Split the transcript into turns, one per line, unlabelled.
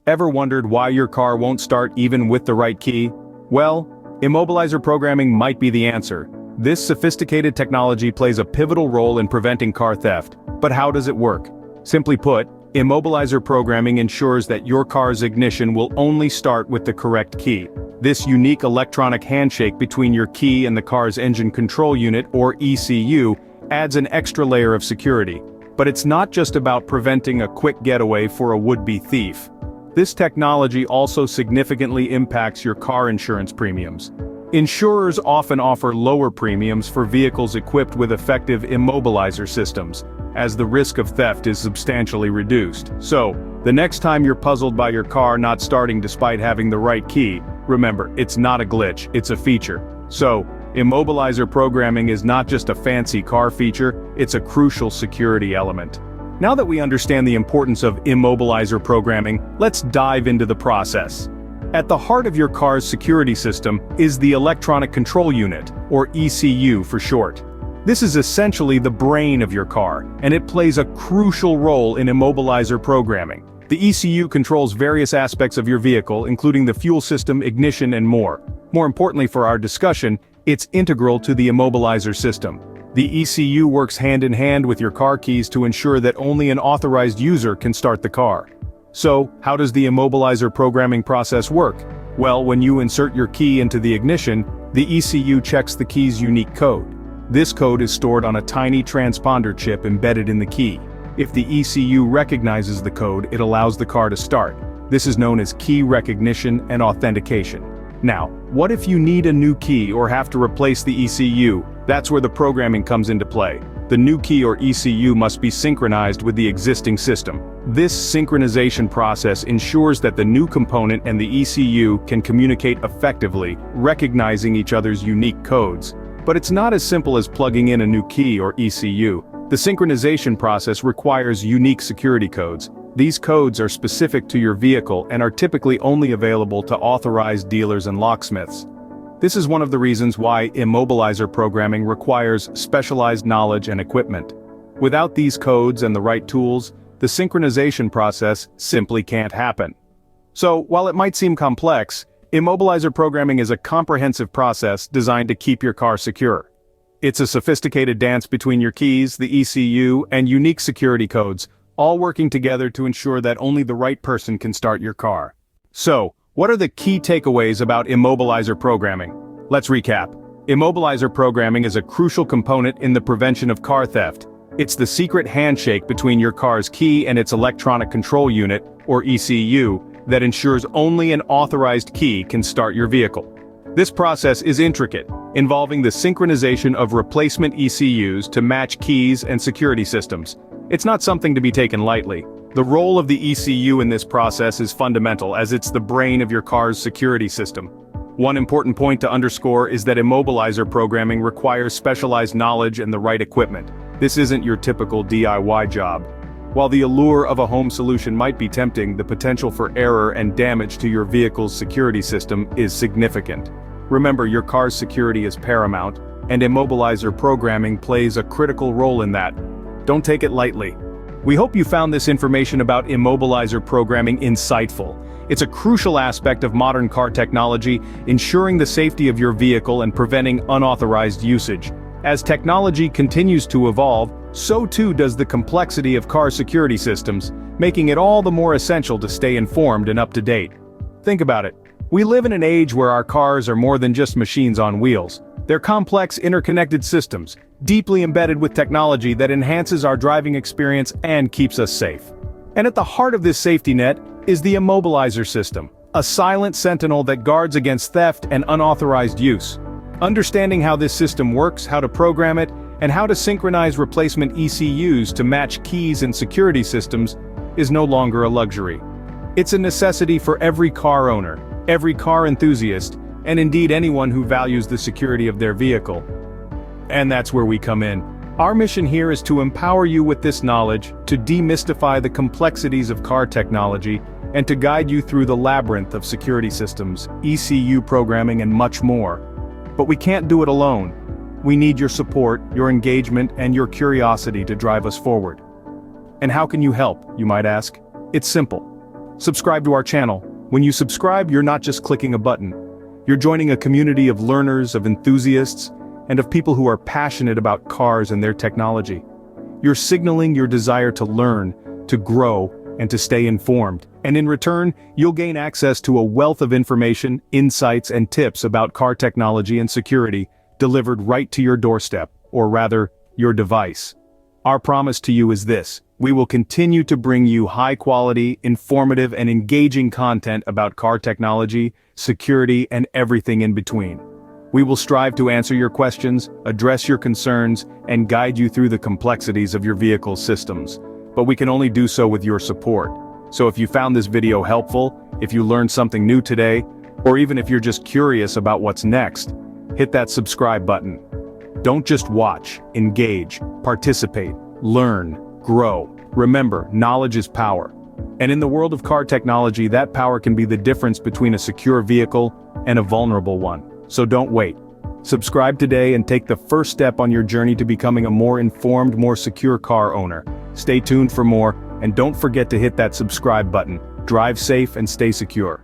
Ever wondered why your car won't start even with the right key? Well, Immobilizer programming might be the answer. This sophisticated technology plays a pivotal role in preventing car theft. But how does it work? Simply put, Immobilizer programming ensures that your car's ignition will only start with the correct key. This unique electronic handshake between your key and the car's engine control unit, or ECU, adds an extra layer of security. But it's not just about preventing a quick getaway for a would-be thief. This technology also significantly impacts your car insurance premiums. Insurers often offer lower premiums for vehicles equipped with effective immobilizer systems, as the risk of theft is substantially reduced. So, the next time you're puzzled by your car not starting despite having the right key, remember, it's not a glitch, it's a feature. So, Immobilizer programming is not just a fancy car feature, it's a crucial security element. Now that we understand the importance of Immobilizer programming, let's dive into the process. At the heart of your car's security system is the electronic control unit, or ECU for short. This is essentially the brain of your car, and it plays a crucial role in Immobilizer programming. The ECU controls various aspects of your vehicle, including the fuel system, ignition, and more. More importantly for our discussion, it's integral to the Immobilizer system. The ECU works hand in hand with your car keys to ensure that only an authorized user can start the car. So, how does the Immobilizer programming process work? Well, when you insert your key into the ignition, the ECU checks the key's unique code. This code is stored on a tiny transponder chip embedded in the key. If the ECU recognizes the code, it allows the car to start. This is known as key recognition and authentication. Now, what if you need a new key or have to replace the ECU? That's where the programming comes into play. The new key or ECU must be synchronized with the existing system. This synchronization process ensures that the new component and the ECU can communicate effectively, recognizing each other's unique codes. But it's not as simple as plugging in a new key or ECU. The synchronization process requires unique security codes. These codes are specific to your vehicle and are typically only available to authorized dealers and locksmiths. This is one of the reasons why Immobilizer programming requires specialized knowledge and equipment. Without these codes and the right tools, the synchronization process simply can't happen. So, while it might seem complex, Immobilizer programming is a comprehensive process designed to keep your car secure. It's a sophisticated dance between your keys, the ECU, and unique security codes, all working together to ensure that only the right person can start your car. So, what are the key takeaways about Immobilizer programming? Let's recap. Immobilizer programming is a crucial component in the prevention of car theft. It's the secret handshake between your car's key and its electronic control unit, or ECU, that ensures only an authorized key can start your vehicle. This process is intricate, involving the synchronization of replacement ECUs to match keys and security systems. It's not something to be taken lightly. The role of the ECU in this process is fundamental, as it's the brain of your car's security system. One important point to underscore is that Immobilizer programming requires specialized knowledge and the right equipment. This isn't your typical DIY job. While the allure of a home solution might be tempting, the potential for error and damage to your vehicle's security system is significant. Remember, your car's security is paramount, and Immobilizer programming plays a critical role in that. Don't take it lightly. We hope you found this information about Immobilizer programming insightful. It's a crucial aspect of modern car technology, ensuring the safety of your vehicle and preventing unauthorized usage. As technology continues to evolve, so too does the complexity of car security systems, making it all the more essential to stay informed and up to date. Think about it. We live in an age where our cars are more than just machines on wheels. They're complex, interconnected systems, deeply embedded with technology that enhances our driving experience and keeps us safe. And at the heart of this safety net is the Immobilizer system, a silent sentinel that guards against theft and unauthorized use. Understanding how this system works, how to program it, and how to synchronize replacement ECUs to match keys and security systems is no longer a luxury. It's a necessity for every car owner, every car enthusiast, and indeed anyone who values the security of their vehicle. And that's where we come in. Our mission here is to empower you with this knowledge, to demystify the complexities of car technology, and to guide you through the labyrinth of security systems, ECU programming, and much more. But we can't do it alone. We need your support, your engagement, and your curiosity to drive us forward. And how can you help, you might ask? It's simple. subscribe to our channel. When you subscribe, you're not just clicking a button. You're joining a community of learners, of enthusiasts, and of people who are passionate about cars and their technology. You're signaling your desire to learn, to grow, and to stay informed. And in return, you'll gain access to a wealth of information, insights, and tips about car technology and security, delivered right to your doorstep, or rather, your device. Our promise to you is this: we will continue to bring you high-quality, informative, and engaging content about car technology, security, and everything in between. We will strive to answer your questions, address your concerns, and guide you through the complexities of your vehicle's systems. But we can only do so with your support. So if you found this video helpful, if you learned something new today, or even if you're just curious about what's next, hit that subscribe button. Don't just watch, engage, participate, learn, grow. Remember, knowledge is power. And in the world of car technology, that power can be the difference between a secure vehicle and a vulnerable one. So don't wait. Subscribe today and take the first step on your journey to becoming a more informed, more secure car owner. Stay tuned for more, and don't forget to hit that subscribe button. Drive safe and stay secure.